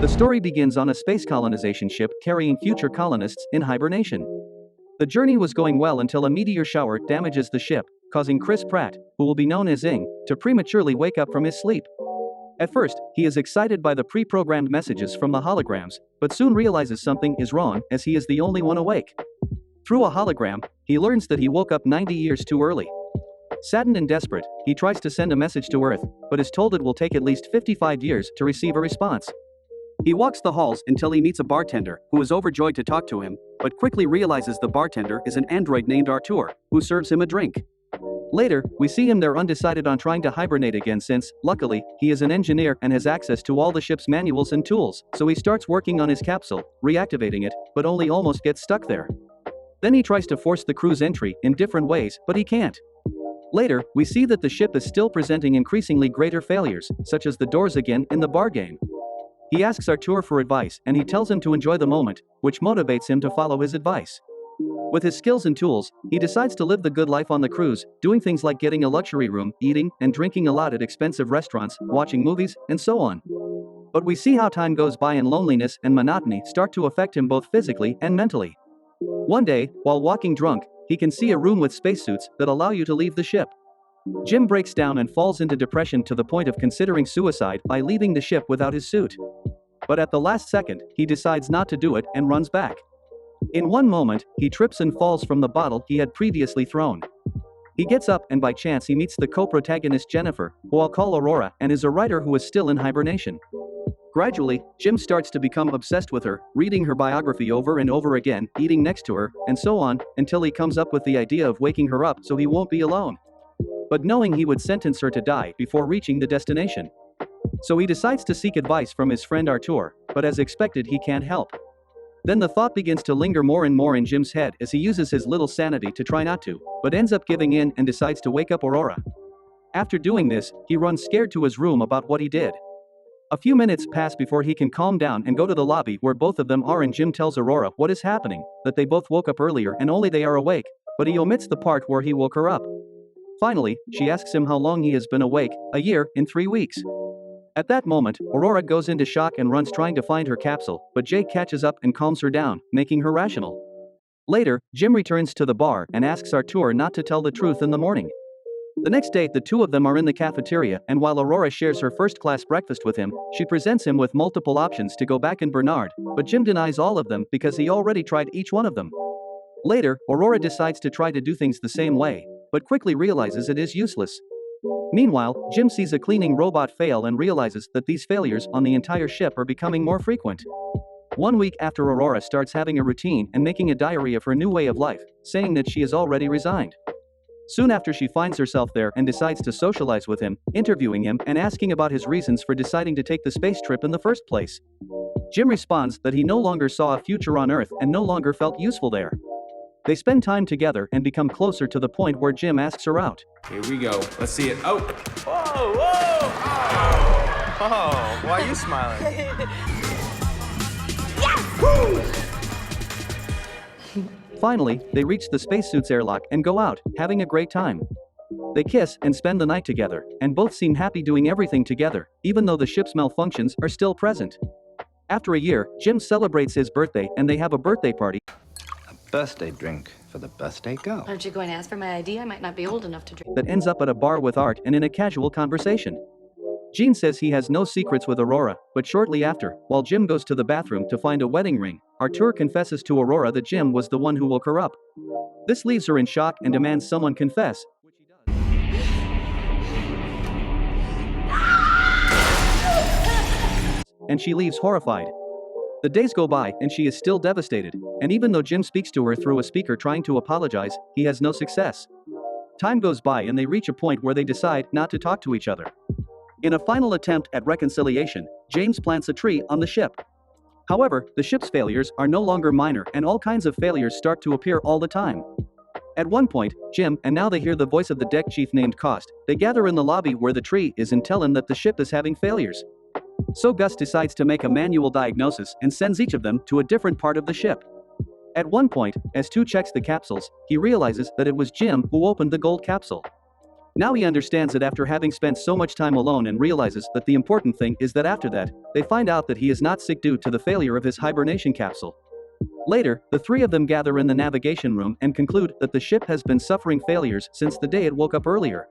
The story begins on a space colonization ship carrying future colonists in hibernation. The journey was going well until a meteor shower damages the ship, causing Chris Pratt, who will be known as Ing, to prematurely wake up from his sleep. At first, he is excited by the pre-programmed messages from the holograms, but soon realizes something is wrong as he is the only one awake. Through a hologram, he learns that he woke up 90 years too early. Saddened and desperate, he tries to send a message to Earth, but is told it will take at least 55 years to receive a response. He walks the halls until he meets a bartender, who is overjoyed to talk to him, but quickly realizes the bartender is an android named Artur, who serves him a drink. Later, we see him there undecided on trying to hibernate again since, luckily, he is an engineer and has access to all the ship's manuals and tools, so he starts working on his capsule, reactivating it, but only almost gets stuck there. Then he tries to force the crew's entry in different ways, but he can't. Later, we see that the ship is still presenting increasingly greater failures, such as the doors again in the bar game. He asks Artur for advice and he tells him to enjoy the moment, which motivates him to follow his advice. With his skills and tools, he decides to live the good life on the cruise, doing things like getting a luxury room, eating and drinking a lot at expensive restaurants, watching movies, and so on. But we see how time goes by and loneliness and monotony start to affect him both physically and mentally. One day, while walking drunk, he can see a room with spacesuits that allow you to leave the ship. Jim breaks down and falls into depression to the point of considering suicide by leaving the ship without his suit. But at the last second, he decides not to do it and runs back. In one moment, he trips and falls from the bottle he had previously thrown. He gets up and by chance he meets the co-protagonist Jennifer, who I'll call Aurora, and is a writer who is still in hibernation. Gradually, Jim starts to become obsessed with her, reading her biography over and over again, eating next to her, and so on, until he comes up with the idea of waking her up so he won't be alone. But knowing he would sentence her to die before reaching the destination. So he decides to seek advice from his friend Artur, but as expected he can't help. Then the thought begins to linger more and more in Jim's head as he uses his little sanity to try not to, but ends up giving in and decides to wake up Aurora. After doing this, he runs scared to his room about what he did. A few minutes pass before he can calm down and go to the lobby where both of them are, and Jim tells Aurora what is happening, that they both woke up earlier and only they are awake, but he omits the part where he woke her up. Finally, she asks him how long he has been awake, a year, in 3 weeks. At that moment, Aurora goes into shock and runs trying to find her capsule, but Jake catches up and calms her down, making her rational. Later, Jim returns to the bar and asks Artur not to tell the truth in the morning. The next day, the two of them are in the cafeteria, and while Aurora shares her first-class breakfast with him, she presents him with multiple options to go back in Bernard, but Jim denies all of them because he already tried each one of them. Later, Aurora decides to try to do things the same way, but quickly realizes it is useless. Meanwhile, Jim sees a cleaning robot fail and realizes that these failures on the entire ship are becoming more frequent. 1 week after Aurora starts having a routine and making a diary of her new way of life, saying that she has already resigned. Soon after, she finds herself there and decides to socialize with him, interviewing him and asking about his reasons for deciding to take the space trip in the first place. Jim responds that he no longer saw a future on Earth and no longer felt useful there. They spend time together and become closer to the point where Jim asks her out. Here we go. Let's see it. Oh! Whoa, whoa! Oh, why are you smiling? Finally, they reach the spacesuit's airlock and go out, having a great time. They kiss and spend the night together, and both seem happy doing everything together, even though the ship's malfunctions are still present. After a year, Jim celebrates his birthday and they have a birthday party. Birthday drink for the birthday girl. Aren't you going to ask for my ID? I might not be old enough to drink. That ends up at a bar with Art and in a casual conversation. Gene says he has no secrets with Aurora, but shortly after, while Jim goes to the bathroom to find a wedding ring, Artur confesses to Aurora that Jim was the one who woke her up. This leaves her in shock and demands someone confess, which he does. And she leaves horrified. The days go by and she is still devastated, and even though Jim speaks to her through a speaker trying to apologize, he has no success. Time goes by and they reach a point where they decide not to talk to each other. In a final attempt at reconciliation, James plants a tree on the ship. However, the ship's failures are no longer minor and all kinds of failures start to appear all the time. At one point, Jim, and now they hear the voice of the deck chief named Cost, they gather in the lobby where the tree is and tell him that the ship is having failures. So Gus decides to make a manual diagnosis and sends each of them to a different part of the ship. At one point, as Tu checks the capsules, he realizes that it was Jim who opened the gold capsule. Now he understands it after having spent so much time alone and realizes that the important thing is that after that, they find out that he is not sick due to the failure of his hibernation capsule. Later, the three of them gather in the navigation room and conclude that the ship has been suffering failures since the day it woke up earlier.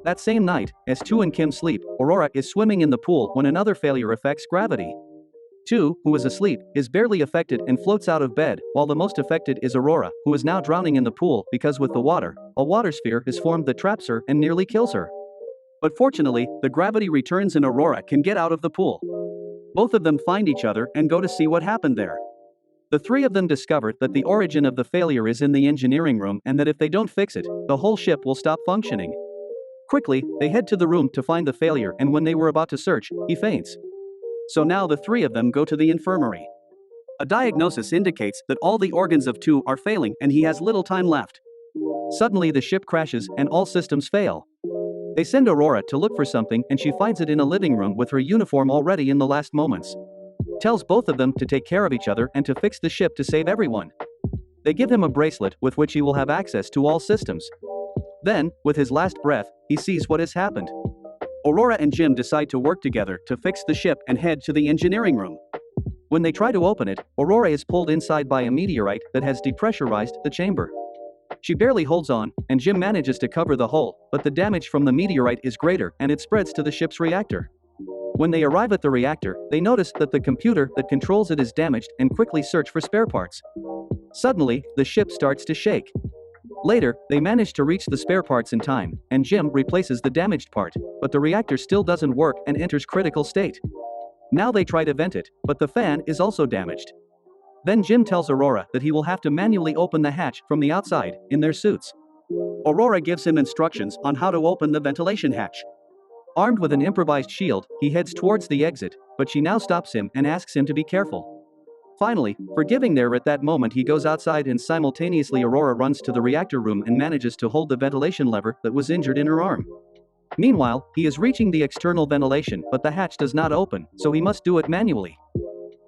That same night, as Tu and Kim sleep, Aurora is swimming in the pool when another failure affects gravity. Tu, who is asleep, is barely affected and floats out of bed, while the most affected is Aurora, who is now drowning in the pool because with the water, a water sphere is formed that traps her and nearly kills her. But fortunately, the gravity returns and Aurora can get out of the pool. Both of them find each other and go to see what happened there. The three of them discover that the origin of the failure is in the engineering room and that if they don't fix it, the whole ship will stop functioning. Quickly, they head to the room to find the failure and when they were about to search, he faints. So now the three of them go to the infirmary. A diagnosis indicates that all the organs of Tu are failing and he has little time left. Suddenly the ship crashes and all systems fail. They send Aurora to look for something and she finds it in a living room with her uniform already in the last moments. Tells both of them to take care of each other and to fix the ship to save everyone. They give him a bracelet with which he will have access to all systems. Then, with his last breath, he sees what has happened. Aurora and Jim decide to work together to fix the ship and head to the engineering room. When they try to open it, Aurora is pulled inside by a meteorite that has depressurized the chamber. She barely holds on, and Jim manages to cover the hole, but the damage from the meteorite is greater and it spreads to the ship's reactor. When they arrive at the reactor, they notice that the computer that controls it is damaged and quickly search for spare parts. Suddenly, the ship starts to shake. Later, they manage to reach the spare parts in time, and Jim replaces the damaged part, but the reactor still doesn't work and enters critical state. Now they try to vent it, but the fan is also damaged. Then Jim tells Aurora that he will have to manually open the hatch from the outside, in their suits. Aurora gives him instructions on how to open the ventilation hatch. Armed with an improvised shield, he heads towards the exit, but she now stops him and asks him to be careful. Finally, forgiving there at that moment he goes outside and simultaneously Aurora runs to the reactor room and manages to hold the ventilation lever that was injured in her arm. Meanwhile, he is reaching the external ventilation but the hatch does not open, so he must do it manually.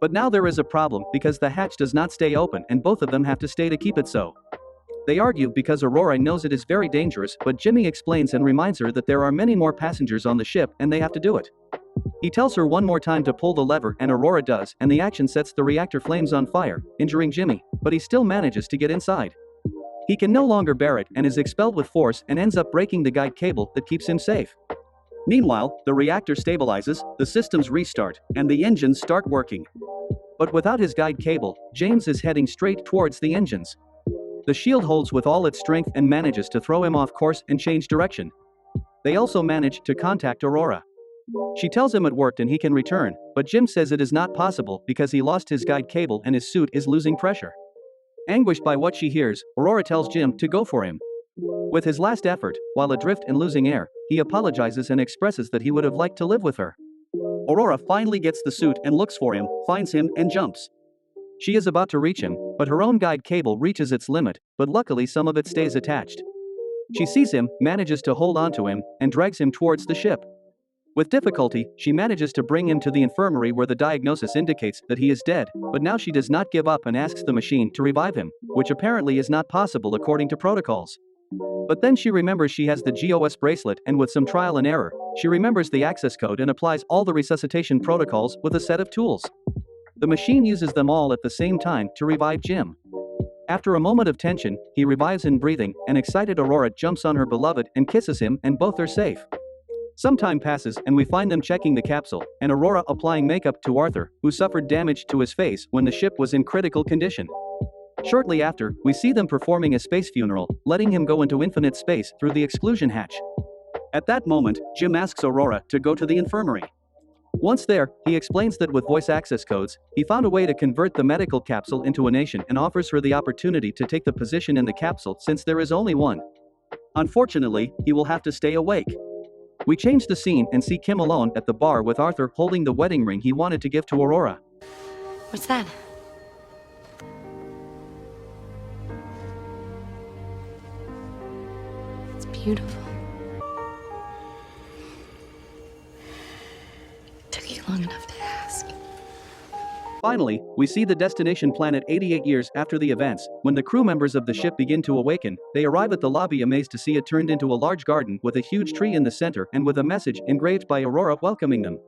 But now there is a problem because the hatch does not stay open and both of them have to stay to keep it so. They argue because Aurora knows it is very dangerous, but Jimmy explains and reminds her that there are many more passengers on the ship and they have to do it. He tells her one more time to pull the lever and Aurora does, and the action sets the reactor flames on fire, injuring Jimmy, but he still manages to get inside. He can no longer bear it and is expelled with force and ends up breaking the guide cable that keeps him safe. Meanwhile, the reactor stabilizes, the systems restart, and the engines start working. But without his guide cable, James is heading straight towards the engines. The shield holds with all its strength and manages to throw him off course and change direction. They also manage to contact Aurora. She tells him it worked and he can return, but Jim says it is not possible because he lost his guide cable and his suit is losing pressure. Anguished by what she hears, Aurora tells Jim to go for him. With his last effort, while adrift and losing air, he apologizes and expresses that he would have liked to live with her. Aurora finally gets the suit and looks for him, finds him and jumps. She is about to reach him, but her own guide cable reaches its limit, but luckily some of it stays attached. She sees him, manages to hold onto him, and drags him towards the ship. With difficulty, she manages to bring him to the infirmary where the diagnosis indicates that he is dead, but now she does not give up and asks the machine to revive him, which apparently is not possible according to protocols. But then she remembers she has the GOS bracelet and with some trial and error, she remembers the access code and applies all the resuscitation protocols with a set of tools. The machine uses them all at the same time to revive Jim. After a moment of tension, he revives in breathing, and excited Aurora jumps on her beloved and kisses him and both are safe. Some time passes and we find them checking the capsule, and Aurora applying makeup to Arthur, who suffered damage to his face when the ship was in critical condition. Shortly after, we see them performing a space funeral, letting him go into infinite space through the exclusion hatch. At that moment, Jim asks Aurora to go to the infirmary. Once there, he explains that with voice access codes, he found a way to convert the medical capsule into a nation and offers her the opportunity to take the position in the capsule since there is only one. Unfortunately, he will have to stay awake. We change the scene and see Kim alone at the bar with Arthur holding the wedding ring he wanted to give to Aurora. What's that? It's beautiful. Took you long enough to ask. Finally, we see the destination planet 88 years after the events. When the crew members of the ship begin to awaken, they arrive at the lobby amazed to see it turned into a large garden with a huge tree in the center and with a message engraved by Aurora welcoming them.